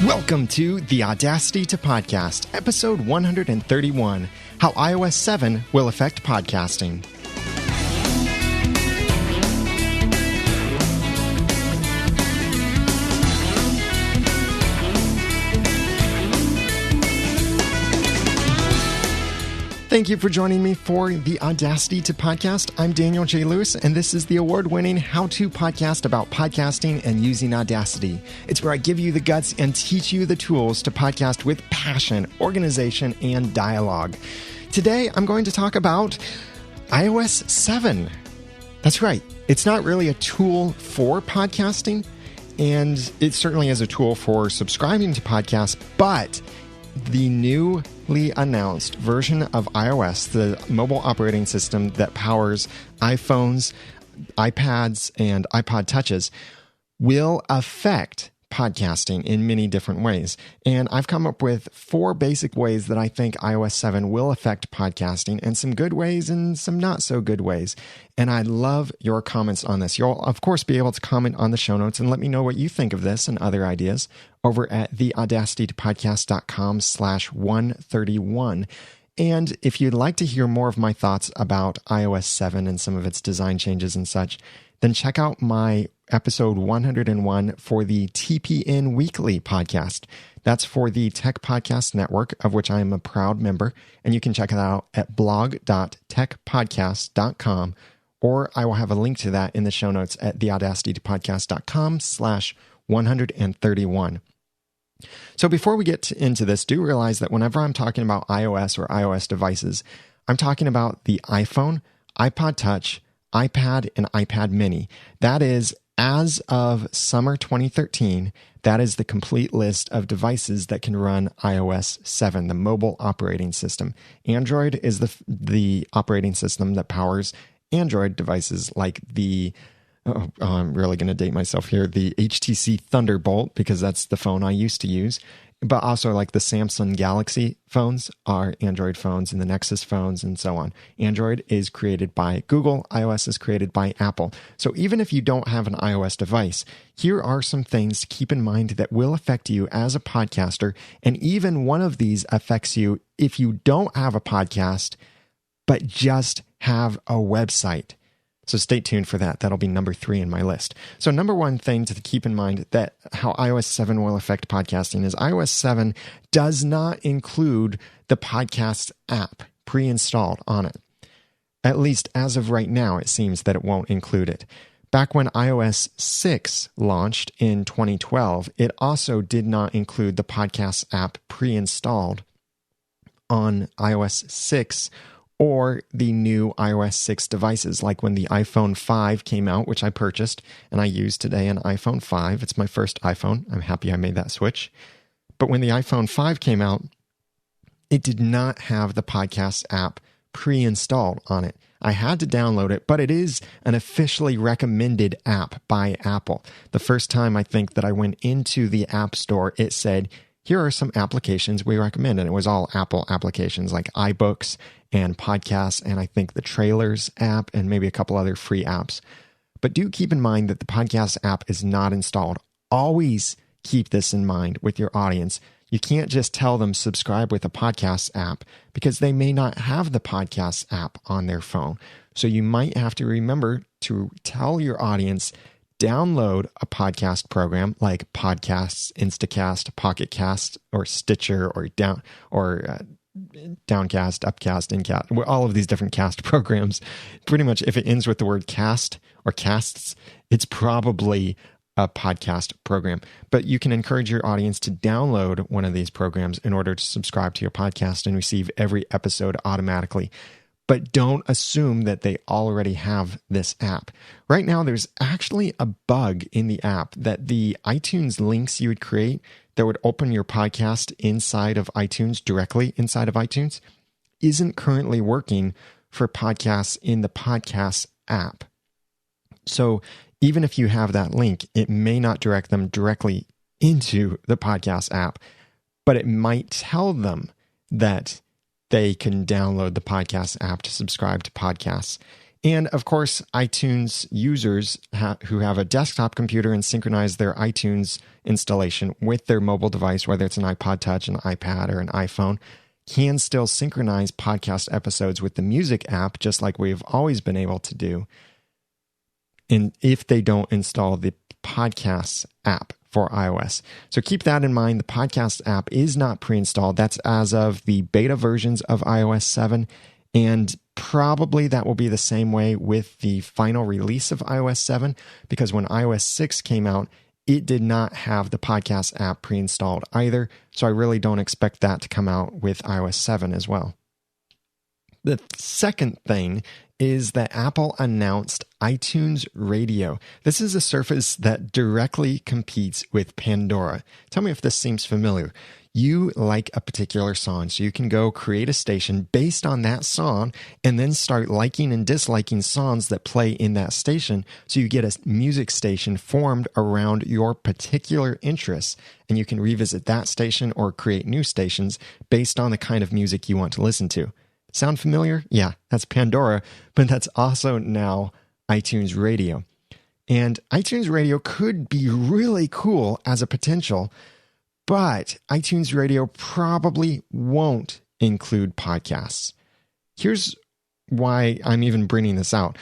Welcome to the Audacity to Podcast, episode 131, How iOS 7 Will Affect Podcasting. Thank you for joining me for the Audacity to Podcast. I'm Daniel J. Lewis, and this is the award-winning how-to podcast about podcasting and using Audacity. It's where I give you the guts and teach you the tools to podcast with passion, organization, and dialogue. Today, I'm going to talk about iOS 7. That's right. It's not really a tool for podcasting, and it certainly is a tool for subscribing to podcasts, but the newly announced version of iOS, the mobile operating system that powers iPhones, iPads, and iPod Touches, will affect podcasting in many different ways. And I've come up with 4 basic ways that I think iOS 7 will affect podcasting, and some good ways and some not so good ways. And I love your comments on this. You'll, of course, be able to comment on the show notes and let me know what you think of this and other ideas over at theaudacitytopodcast.com/131. And if you'd like to hear more of my thoughts about iOS 7 and some of its design changes and such, then check out my episode 101 for the TPN Weekly podcast. That's for the Tech Podcast Network, of which I am a proud member, and you can check it out at blog.techpodcast.com, or I will have a link to that in the show notes at theaudacitytopodcast.com/131. So before we get into this, do realize that whenever I'm talking about iOS or iOS devices, I'm talking about the iPhone, iPod Touch, iPad, and iPad mini. That is, as of summer 2013, that is the complete list of devices that can run iOS 7, the mobile operating system. Android is the operating system that powers Android devices like the I'm really going to date myself here, the HTC Thunderbolt, because that's the phone I used to use. But also like the Samsung Galaxy phones are Android phones, and the Nexus phones, and so on. Android is created by Google. iOS is created by Apple. So even if you don't have an iOS device, here are some things to keep in mind that will affect you as a podcaster. And even one of these affects you if you don't have a podcast, but just have a website. So stay tuned for that. That'll be number 3 in my list. So number 1 thing to keep in mind that how iOS 7 will affect podcasting is iOS 7 does not include the podcast app pre-installed on it. At least as of right now, it seems that it won't include it. Back when iOS 6 launched in 2012, it also did not include the podcast app pre-installed on iOS 6 or the new iOS 6 devices, like when the iPhone 5 came out, which I purchased, and I use today an iPhone 5. It's my first iPhone. I'm happy I made that switch. But when the iPhone 5 came out, it did not have the podcast app pre-installed on it. I had to download it, but it is an officially recommended app by Apple. The first time I think that I went into the App Store, it said, here are some applications we recommend. And it was all Apple applications like iBooks and podcasts, and I think the Trailers app, and maybe a couple other free apps. But do keep in mind that the podcast app is not installed. Always keep this in mind with your audience. You can't just tell them subscribe with a podcast app because they may not have the podcast app on their phone. So you might have to remember to tell your audience, download a podcast program like Podcasts, Instacast, Pocket Cast, or Stitcher, or Downcast, Upcast, Incast, all of these different cast programs. Pretty much if it ends with the word cast or casts, it's probably a podcast program. But you can encourage your audience to download one of these programs in order to subscribe to your podcast and receive every episode automatically. But don't assume that they already have this app. Right now, there's actually a bug in the app that the iTunes links you would create that would open your podcast inside of iTunes, directly inside of iTunes, isn't currently working for podcasts in the podcast app. So even if you have that link, it may not direct them directly into the podcast app, but it might tell them that they can download the podcast app to subscribe to podcasts. And of course, iTunes users who have a desktop computer and synchronize their iTunes installation with their mobile device, whether it's an iPod Touch, an iPad, or an iPhone, can still synchronize podcast episodes with the music app, just like we've always been able to do. And if they don't install the Podcasts app for iOS. So keep that in mind. The Podcast app is not pre-installed. That's as of the beta versions of iOS 7. And probably that will be the same way with the final release of iOS 7, because when iOS 6 came out, it did not have the Podcast app pre-installed either. So I really don't expect that to come out with iOS 7 as well. The second thing is that Apple announced iTunes Radio. This is a service that directly competes with Pandora. Tell me if this seems familiar. You like a particular song, so you can go create a station based on that song and then start liking and disliking songs that play in that station, so you get a music station formed around your particular interests, and you can revisit that station or create new stations based on the kind of music you want to listen to. Sound familiar? Yeah, that's Pandora, but that's also now iTunes Radio. And iTunes Radio could be really cool as a potential, but iTunes Radio probably won't include podcasts. Here's why I'm even bringing this out.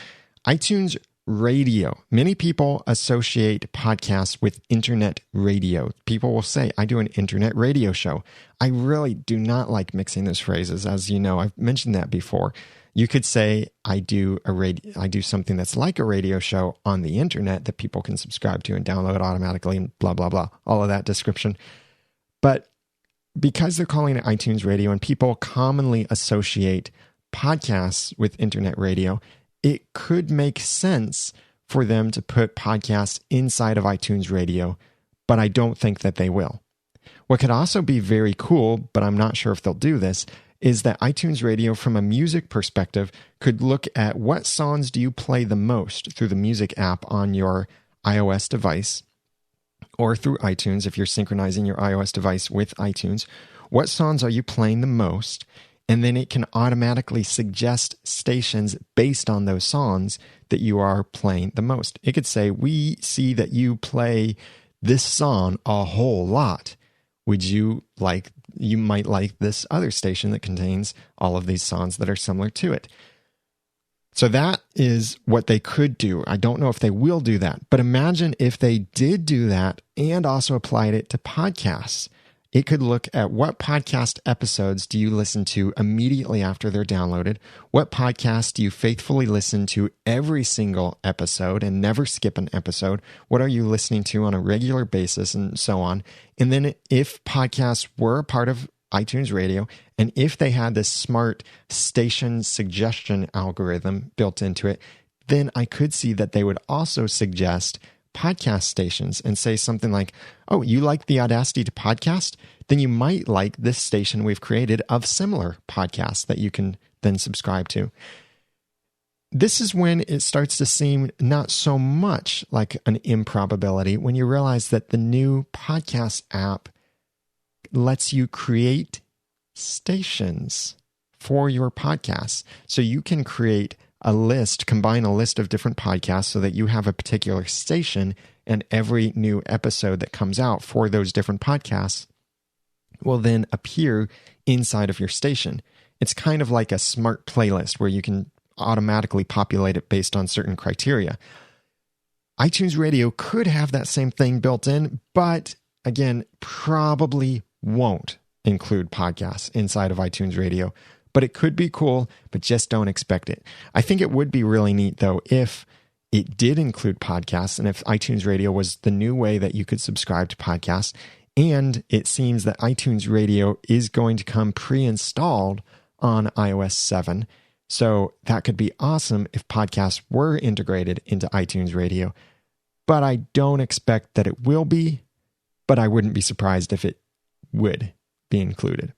iTunes Radio. Many people associate podcasts with internet radio. People will say, I do an internet radio show. I really do not like mixing those phrases. As you know, I've mentioned that before. You could say, I do something that's like a radio show on the internet that people can subscribe to and download automatically and blah, blah, blah. All of that description. But because they're calling it iTunes Radio and people commonly associate podcasts with internet radio, it could make sense for them to put podcasts inside of iTunes Radio, but I don't think that they will. What could also be very cool, but I'm not sure if they'll do this, is that iTunes Radio, from a music perspective, could look at what songs do you play the most through the music app on your iOS device, or through iTunes if you're synchronizing your iOS device with iTunes. What songs are you playing the most? And then it can automatically suggest stations based on those songs that you are playing the most. It could say, we see that you play this song a whole lot. You might like this other station that contains all of these songs that are similar to it. So that is what they could do. I don't know if they will do that, but imagine if they did do that and also applied it to podcasts. It could look at what podcast episodes do you listen to immediately after they're downloaded? What podcasts do you faithfully listen to every single episode and never skip an episode? What are you listening to on a regular basis, and so on? And then if podcasts were a part of iTunes Radio, and if they had this smart station suggestion algorithm built into it, then I could see that they would also suggest podcast stations and say something like, oh, you like the Audacity to podcast? Then you might like this station we've created of similar podcasts that you can then subscribe to. This is when it starts to seem not so much like an improbability, when you realize that the new podcast app lets you create stations for your podcasts. So you can create combine a list of different podcasts so that you have a particular station, and every new episode that comes out for those different podcasts will then appear inside of your station. It's kind of like a smart playlist where you can automatically populate it based on certain criteria. iTunes Radio could have that same thing built in, but again, probably won't include podcasts inside of iTunes Radio. But it could be cool, but just don't expect it. I think it would be really neat, though, if it did include podcasts and if iTunes Radio was the new way that you could subscribe to podcasts. And it seems that iTunes Radio is going to come pre-installed on iOS 7. So that could be awesome if podcasts were integrated into iTunes Radio. But I don't expect that it will be, but I wouldn't be surprised if it would be included.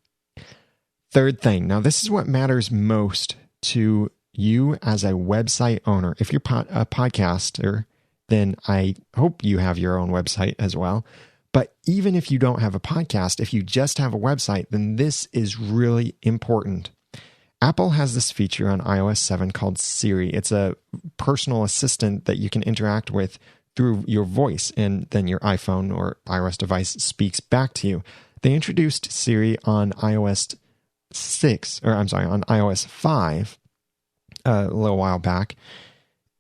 Third thing, now this is what matters most to you as a website owner. If you're a podcaster, then I hope you have your own website as well. But even if you don't have a podcast, if you just have a website, then this is really important. Apple has this feature on iOS 7 called Siri. It's a personal assistant that you can interact with through your voice, and then your iPhone or iOS device speaks back to you. They introduced Siri on iOS 5 a little while back.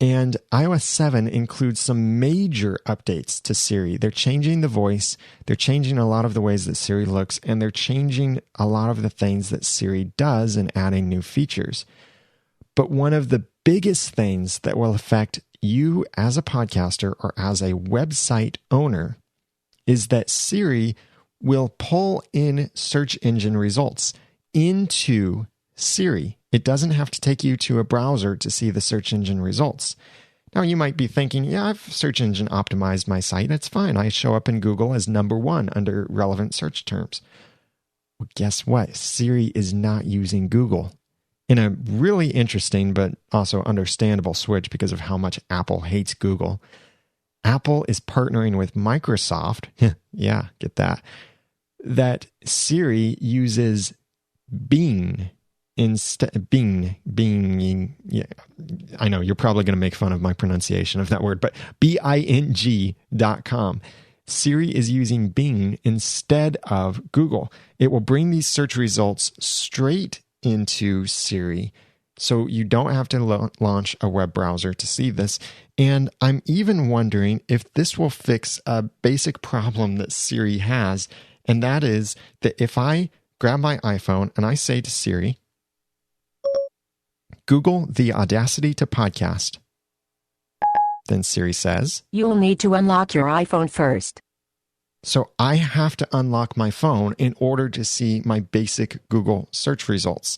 And iOS 7 includes some major updates to Siri. They're changing the voice, they're changing a lot of the ways that Siri looks, and they're changing a lot of the things that Siri does and adding new features. But one of the biggest things that will affect you as a podcaster or as a website owner is that Siri will pull in search engine results into Siri. It doesn't have to take you to a browser to see the search engine results. Now, you might be thinking, yeah, I've search engine optimized my site. It's fine. I show up in Google as number 1 under relevant search terms. Well, guess what? Siri is not using Google. In a really interesting but also understandable switch because of how much Apple hates Google, Apple is partnering with Microsoft. Yeah, get that. That Siri uses Bing. Yeah, I know you're probably going to make fun of my pronunciation of that word, but Bing.com. Siri is using Bing instead of Google. It will bring these search results straight into Siri, so you don't have to launch a web browser to see this. And I'm even wondering if this will fix a basic problem that Siri has, and that is that if I grab my iPhone and I say to Siri, Google the Audacity to podcast. Then Siri says, "You'll need to unlock your iPhone first." So I have to unlock my phone in order to see my basic Google search results.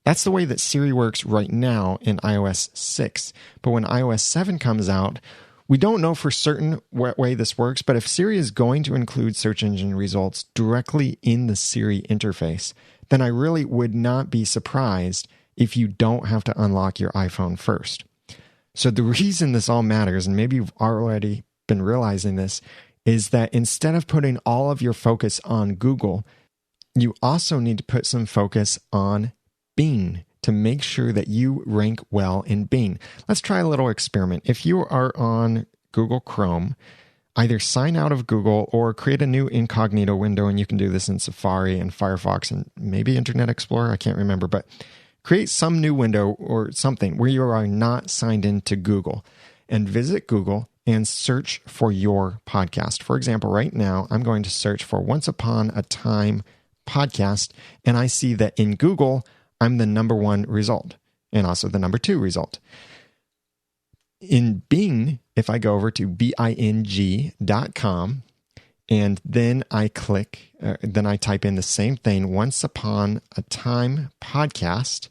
That's the way that Siri works right now in iOS 6. But when iOS 7 comes out, we don't know for certain what way this works, but if Siri is going to include search engine results directly in the Siri interface, then I really would not be surprised if you don't have to unlock your iPhone first. So the reason this all matters, and maybe you've already been realizing this, is that instead of putting all of your focus on Google, you also need to put some focus on Bing to make sure that you rank well in Bing. Let's try a little experiment. If you are on Google Chrome, either sign out of Google or create a new incognito window, and you can do this in Safari and Firefox and maybe Internet Explorer, I can't remember, but create some new window or something where you are not signed into Google and visit Google and search for your podcast. For example, right now, I'm going to search for Once Upon a Time podcast, and I see that in Google, I'm the number 1 result and also the number 2 result. In Bing, if I go over to Bing.com and then I type in the same thing, Once Upon a Time podcast,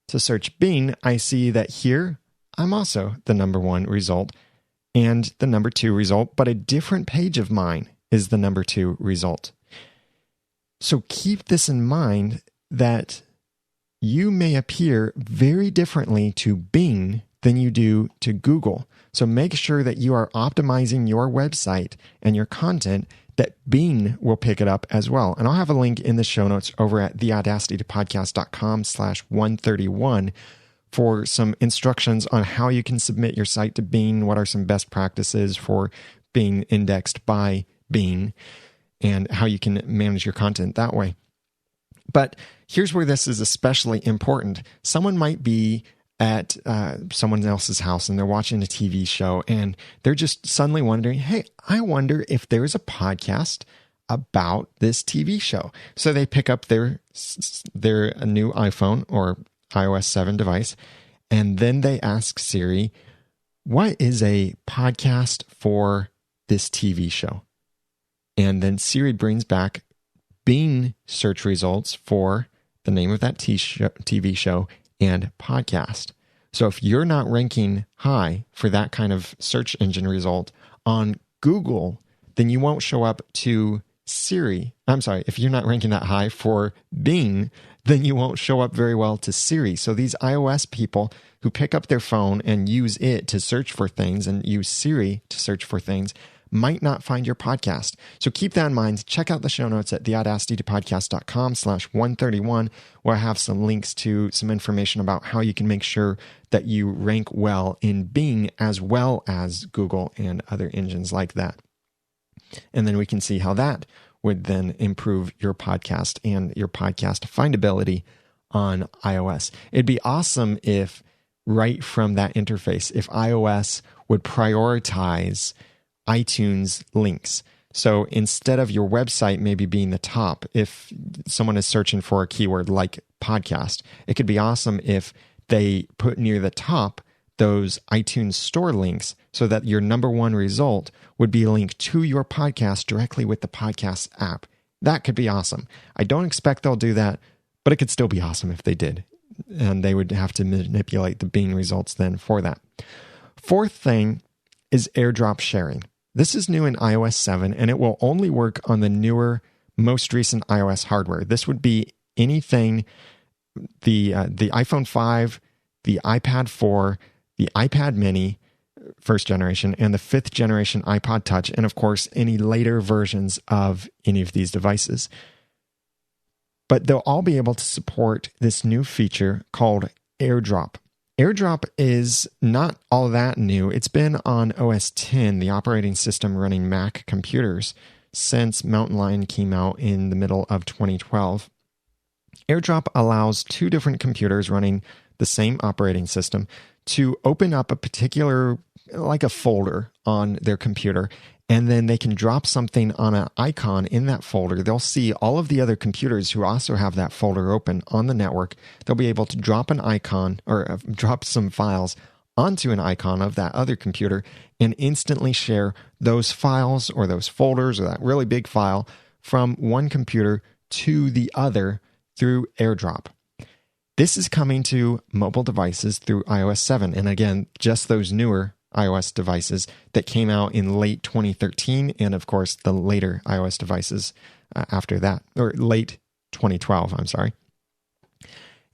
to search Bing, I see that here I'm also the number 1 result and the number 2 result, but a different page of mine is the number 2 result. So keep this in mind that you may appear very differently to Bing than you do to Google. So make sure that you are optimizing your website and your content that Bing will pick it up as well. And I'll have a link in the show notes over at theaudacitytopodcast.com/131 for some instructions on how you can submit your site to Bing, what are some best practices for being indexed by Bing, and how you can manage your content that way. But here's where this is especially important. Someone might be at someone else's house and they're watching a TV show and they're just suddenly wondering, hey, I wonder if there's a podcast about this TV show. So they pick up their new iPhone or iOS 7 device, and then they ask Siri, what is a podcast for this TV show? And then Siri brings back Bing search results for the name of that TV show and podcast. So if you're not ranking high for that kind of search engine result on Google, then you won't show up to Siri. I'm sorry, if you're not ranking that high for Bing, then you won't show up very well to Siri. So these iOS people who pick up their phone and use it to search for things and use Siri to search for things might not find your podcast. So keep that in mind. Check out the show notes at theaudacitypodcast.com/131, where I have some links to some information about how you can make sure that you rank well in Bing as well as Google and other engines like that. And then we can see how that would then improve your podcast and your podcast findability on iOS. It'd be awesome if right from that interface, if iOS would prioritize iTunes links. So instead of your website maybe being the top, if someone is searching for a keyword like podcast, it could be awesome if they put near the top those iTunes store links so that your number one result would be linked to your podcast directly with the podcast app. That could be awesome. I don't expect they'll do that, but it could still be awesome if they did. And they would have to manipulate the Bing results then for that. Fourth thing is AirDrop sharing. This is new in iOS 7, and it will only work on the newer, most recent iOS hardware. This would be anything, the iPhone 5, the iPad 4, the iPad mini, first generation, and the fifth generation iPod Touch, and of course, any later versions of any of these devices. But they'll all be able to support this new feature called AirDrop. AirDrop is not all that new. It's been on OS X, the operating system running Mac computers, since Mountain Lion came out in the middle of 2012. AirDrop allows two different computers running the same operating system to open up a particular, like a folder on their computer, and then they can drop something on an icon in that folder. They'll see all of the other computers who also have that folder open on the network. They'll be able to drop an icon or drop some files onto an icon of that other computer and instantly share those files or those folders or that really big file from one computer to the other through AirDrop. This is coming to mobile devices through iOS 7. And again, just those newer iOS devices that came out in late 2013, and of course the later iOS devices after that, or late 2012, I'm sorry.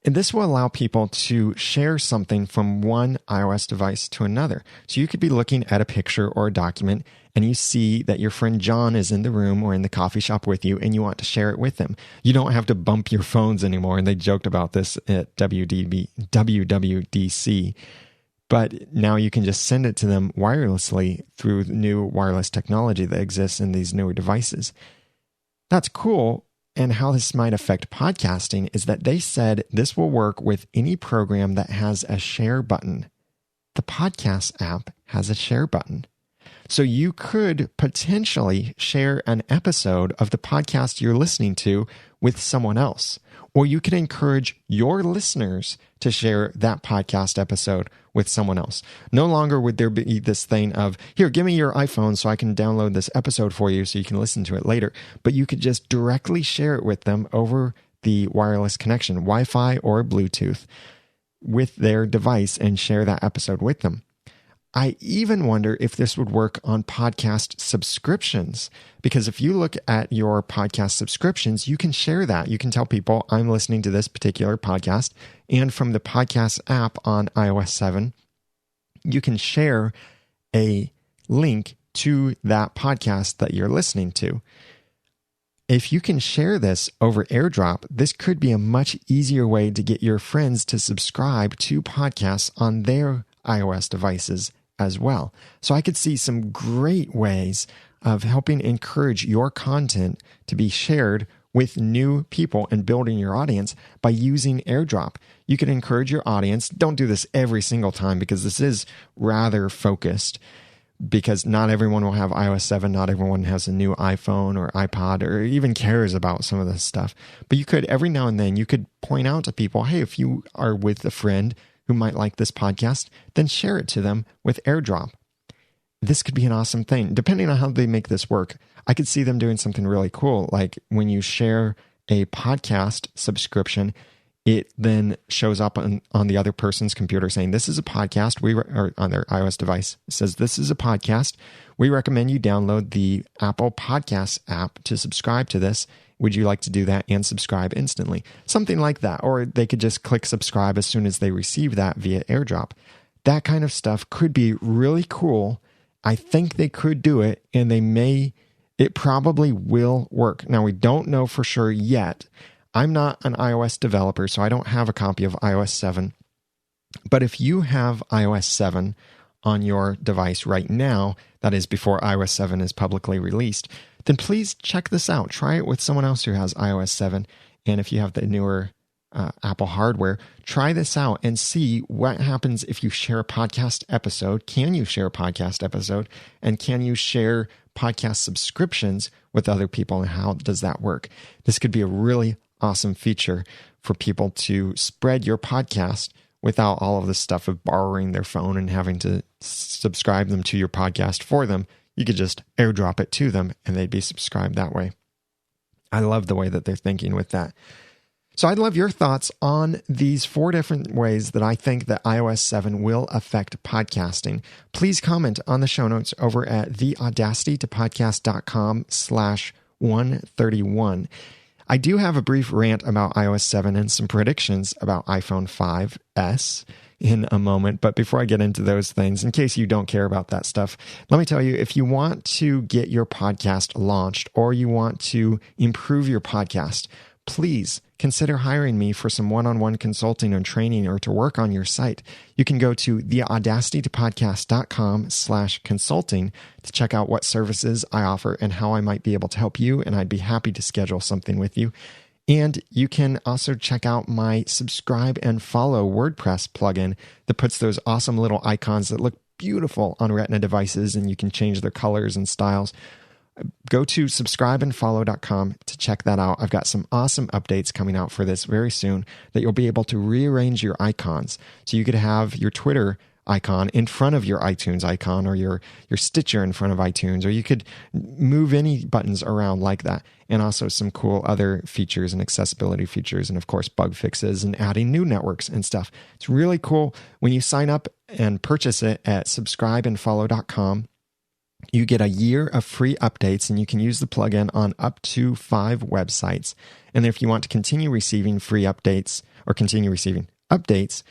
And this will allow people to share something from one iOS device to another. So you could be looking at a picture or a document and you see that your friend John is in the room or in the coffee shop with you and you want to share it with them. You don't have to bump your phones anymore. And they joked about this at WWDC. But now you can just send it to them wirelessly through new wireless technology that exists in these newer devices. That's cool. And how this might affect podcasting is that they said this will work with any program that has a share button. The podcast app has a share button. So you could potentially share an episode of the podcast you're listening to with someone else. Or you could encourage your listeners to share that podcast episode with someone else. No longer would there be this thing of, here, give me your iPhone so I can download this episode for you so you can listen to it later. But you could just directly share it with them over the wireless connection, Wi-Fi or Bluetooth, with their device and share that episode with them. I even wonder if this would work on podcast subscriptions, because if you look at your podcast subscriptions, you can share that. You can tell people, I'm listening to this particular podcast, and from the podcast app on iOS 7, you can share a link to that podcast that you're listening to. If you can share this over AirDrop, this could be a much easier way to get your friends to subscribe to podcasts on their iOS devices as well. So I could see some great ways of helping encourage your content to be shared with new people and building your audience by using AirDrop. You can encourage your audience. Don't do this every single time because this is rather focused, because not everyone will have iOS 7. Not everyone has a new iPhone or iPod or even cares about some of this stuff. But you could, every now and then, you could point out to people, hey, if you are with a friend who might like this podcast, then share it to them with AirDrop. This could be an awesome thing. Depending on how they make this work, I could see them doing something really cool. Like when you share a podcast subscription, it then shows up on the other person's computer saying, this is a podcast, or on their iOS device, it says, this is a podcast. We recommend you download the Apple Podcasts app to subscribe to this. Would you like to do that and subscribe instantly? Something like that. Or they could just click subscribe as soon as they receive that via AirDrop. That kind of stuff could be really cool I think they could do it, and it probably will work. Now, we don't know for sure yet. I'm not an iOS developer, so I don't have a copy of iOS 7. But if you have iOS 7 on your device right now, that is before iOS 7 is publicly released, then please check this out. Try it with someone else who has iOS 7. And if you have the newer Apple hardware, try this out and see what happens if you share a podcast episode. Can you share a podcast episode? And can you share podcast subscriptions with other people? And how does that work? This could be a really awesome feature for people to spread your podcast without all of this stuff of borrowing their phone and having to subscribe them to your podcast for them. You could just airdrop it to them and they'd be subscribed that way. I love the way that they're thinking with that. So I'd love your thoughts on these 4 different ways that I think that iOS 7 will affect podcasting. Please comment on the show notes over at theaudacitytopodcast.com/131. I do have a brief rant about iOS 7 and some predictions about iPhone 5S in a moment. But before I get into those things, in case you don't care about that stuff, let me tell you, if you want to get your podcast launched or you want to improve your podcast, please consider hiring me for some one-on-one consulting or training or to work on your site. You can go to theaudacitytopodcast.com/consulting to check out what services I offer and how I might be able to help you, and I'd be happy to schedule something with you. And you can also check out my subscribe and follow WordPress plugin that puts those awesome little icons that look beautiful on Retina devices, and you can change their colors and styles. Go to subscribeandfollow.com to check that out. I've got some awesome updates coming out for this very soon that you'll be able to rearrange your icons. So you could have your Twitter icon in front of your iTunes icon, or your Stitcher in front of iTunes, or you could move any buttons around like that. And also some cool other features and accessibility features, and of course bug fixes and adding new networks and stuff. It's really cool. When you sign up and purchase it at subscribeandfollow.com, you get a year of free updates, and you can use the plugin on up to 5 websites. And if you want to continue receiving free updates or continue receiving updates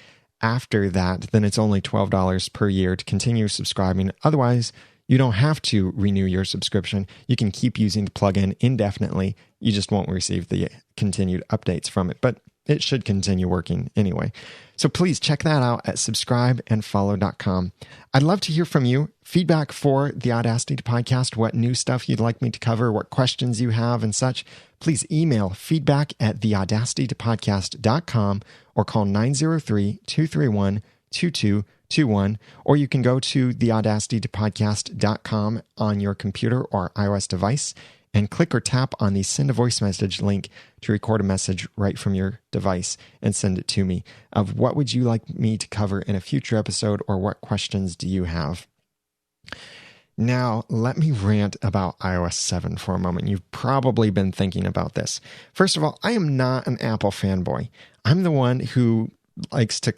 after that, then it's only $12 per year to continue subscribing. Otherwise, you don't have to renew your subscription. You can keep using the plugin indefinitely. You just won't receive the continued updates from it, but it should continue working anyway. So please check that out at subscribeandfollow.com. I'd love to hear from you. Feedback for the Audacity podcast, what new stuff you'd like me to cover, what questions you have and such. Please email feedback at theaudacitypodcast.com or call 903-231-2221. Or you can go to theaudacitypodcast.com on your computer or iOS device and click or tap on the send a voice message link to record a message right from your device and send it to me of what would you like me to cover in a future episode, or what questions do you have. Now, let me rant about iOS 7 for a moment. You've probably been thinking about this. First of all, I am not an Apple fanboy. I'm the one who likes to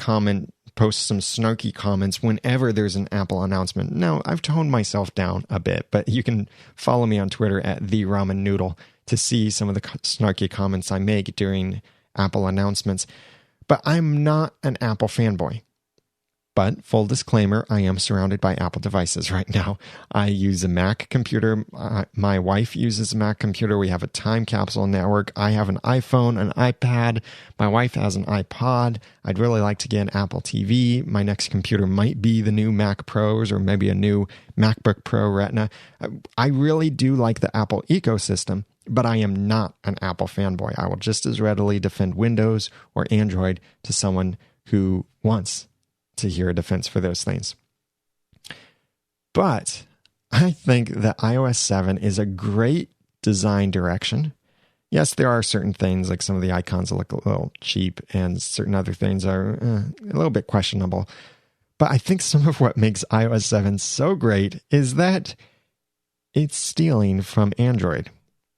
post some snarky comments whenever there's an Apple announcement. Now, I've toned myself down a bit, but you can follow me on Twitter at @theramennoodle to see some of the snarky comments I make during Apple announcements. But I'm not an Apple fanboy. But full disclaimer, I am surrounded by Apple devices right now. I use a Mac computer. My wife uses a Mac computer. We have a time capsule network. I have an iPhone, an iPad. My wife has an iPod. I'd really like to get an Apple TV. My next computer might be the new Mac Pros, or maybe a new MacBook Pro Retina. I really do like the Apple ecosystem, but I am not an Apple fanboy. I will just as readily defend Windows or Android to someone who wants to hear a defense for those things. But I think that iOS 7 is a great design direction. Yes, there are certain things, like some of the icons look a little cheap and certain other things are a little bit questionable. But I think some of what makes iOS 7 so great is that it's stealing from Android.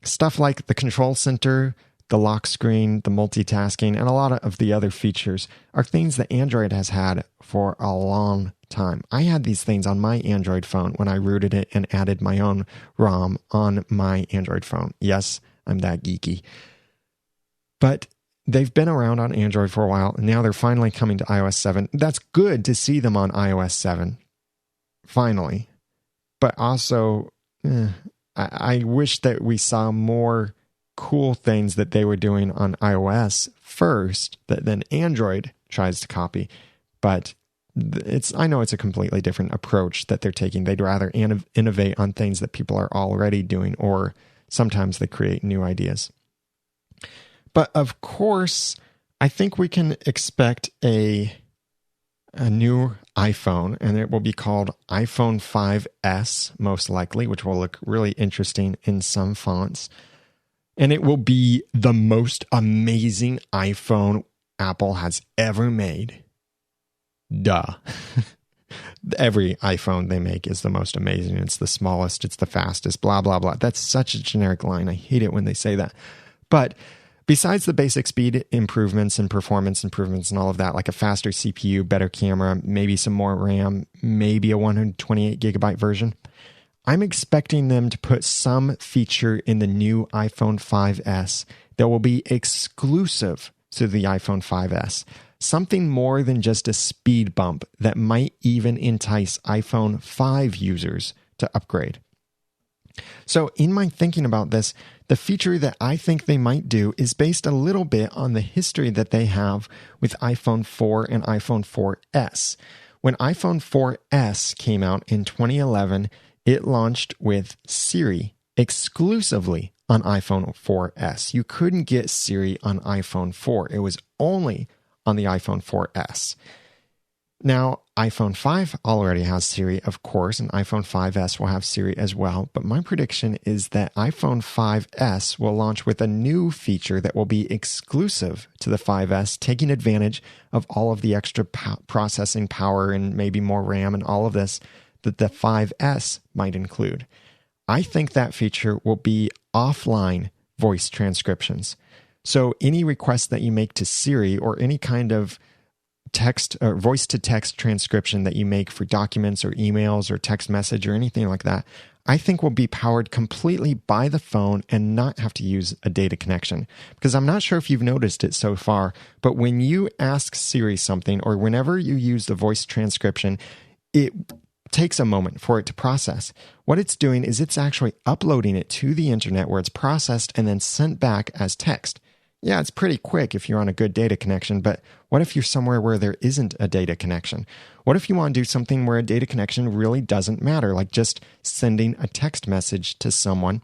Stuff like the control center, the lock screen, the multitasking, and a lot of the other features are things that Android has had for a long time. I had these things on my Android phone when I rooted it and added my own ROM on my Android phone. Yes, I'm that geeky. But they've been around on Android for a while, and now they're finally coming to iOS 7. That's good to see them on iOS 7. Finally. but also I wish that we saw more cool things that they were doing on iOS first that then Android tries to copy. But I know it's a completely different approach that they're taking. They'd rather innovate on things that people are already doing, or sometimes they create new ideas. But of course, I think we can expect a new iPhone, and it will be called iPhone 5S, most likely, which will look really interesting in some fonts. And it will be the most amazing iPhone Apple has ever made. Duh. Every iPhone they make is the most amazing. It's the smallest, it's the fastest, blah, blah, blah. That's such a generic line. I hate it when they say that. But besides the basic speed improvements and performance improvements and all of that, like a faster CPU, better camera, maybe some more RAM, maybe a 128 gigabyte version, I'm expecting them to put some feature in the new iPhone 5S that will be exclusive to the iPhone 5S. Something more than just a speed bump that might even entice iPhone 5 users to upgrade. So in my thinking about this, the feature that I think they might do is based a little bit on the history that they have with iPhone 4 and iPhone 4S. When iPhone 4S came out in 2011, it launched with Siri exclusively on iPhone 4S. You couldn't get Siri on iPhone 4. It was only on the iPhone 4S. Now, iPhone 5 already has Siri, of course, and iPhone 5S will have Siri as well. But my prediction is that iPhone 5S will launch with a new feature that will be exclusive to the 5S, taking advantage of all of the extra processing power and maybe more RAM and all of this that the 5S might include. I think that feature will be offline voice transcriptions. So any request that you make to Siri or any kind of text or voice to text transcription that you make for documents or emails or text message or anything like that, I think will be powered completely by the phone and not have to use a data connection. Because I'm not sure if you've noticed it so far, but when you ask Siri something or whenever you use the voice transcription, it takes a moment for it to process. What it's doing is it's actually uploading it to the internet where it's processed and then sent back as text. Yeah, it's pretty quick if you're on a good data connection, but what if you're somewhere where there isn't a data connection? What if you want to do something where a data connection really doesn't matter, like just sending a text message to someone?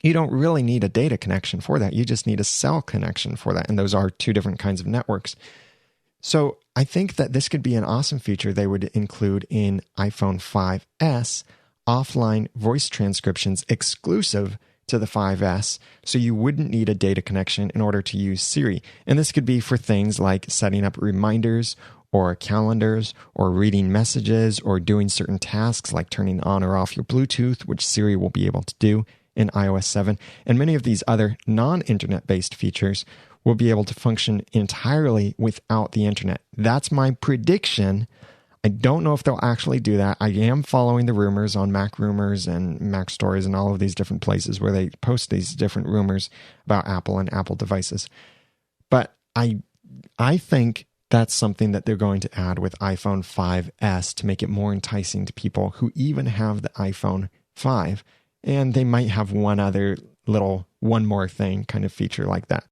You don't really need a data connection for that. You just need a cell connection for that, and those are two different kinds of networks. So I think that this could be an awesome feature they would include in iPhone 5S, offline voice transcriptions exclusive to the 5S, so you wouldn't need a data connection in order to use Siri. And this could be for things like setting up reminders or calendars or reading messages or doing certain tasks like turning on or off your Bluetooth, which Siri will be able to do in iOS 7. And many of these other non-internet-based features will be able to function entirely without the internet. That's my prediction. I don't know if they'll actually do that. I am following the rumors on Mac Rumors and Mac Stories and all of these different places where they post these different rumors about Apple and Apple devices. But I think that's something that they're going to add with iPhone 5S to make it more enticing to people who even have the iPhone 5. And they might have one more thing kind of feature like that.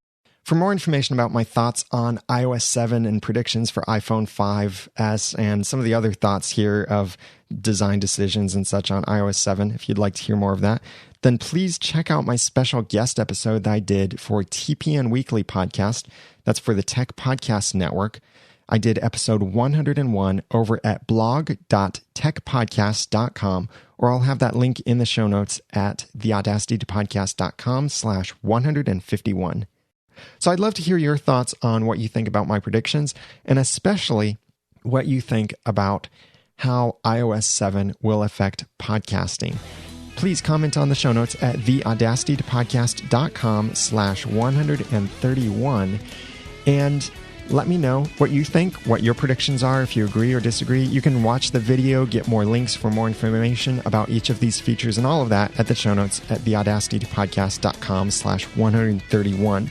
For more information about my thoughts on iOS 7 and predictions for iPhone 5S and some of the other thoughts here of design decisions and such on iOS 7, if you'd like to hear more of that, then please check out my special guest episode that I did for TPN Weekly podcast. That's for the Tech Podcast Network. I did episode 101 over at blog.techpodcast.com, or I'll have that link in the show notes at theaudacitytopodcast.com/151. So I'd love to hear your thoughts on what you think about my predictions, and especially what you think about how iOS 7 will affect podcasting. Please comment on the show notes at theaudacitytopodcast.com/131 and let me know what you think, what your predictions are, if you agree or disagree. You can watch the video, get more links for more information about each of these features and all of that at the show notes at theaudacitytopodcast.com/131.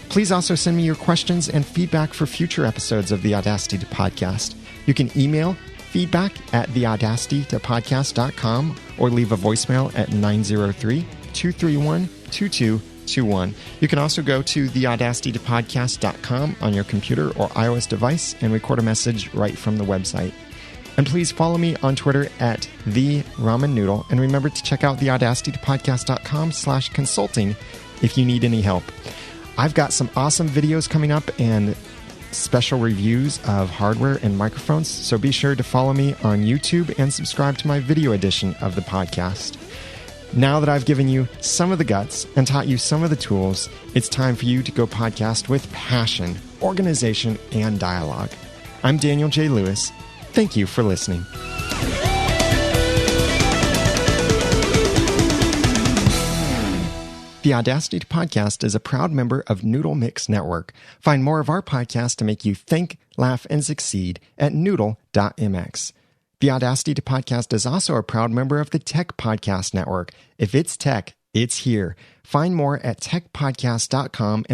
Please also send me your questions and feedback for future episodes of the Audacity Podcast. You can email feedback at theaudacitytopodcast.com or leave a voicemail at 903-231-2221. You can also go to theaudacitytopodcast.com on your computer or iOS device and record a message right from the website. And please follow me on Twitter at @TheRamenNoodle. And remember to check out theaudacitytopodcast.com/consulting if you need any help. I've got some awesome videos coming up and special reviews of hardware and microphones, so be sure to follow me on YouTube and subscribe to my video edition of the podcast. Now that I've given you some of the guts and taught you some of the tools, it's time for you to go podcast with passion, organization, and dialogue. I'm Daniel J. Lewis. Thank you for listening. The Audacity Podcast is a proud member of Noodle Mix Network. Find more of our podcasts to make you think, laugh, and succeed at noodle.mx. The Audacity Podcast is also a proud member of the Tech Podcast Network. If it's tech, it's here. Find more at techpodcast.com and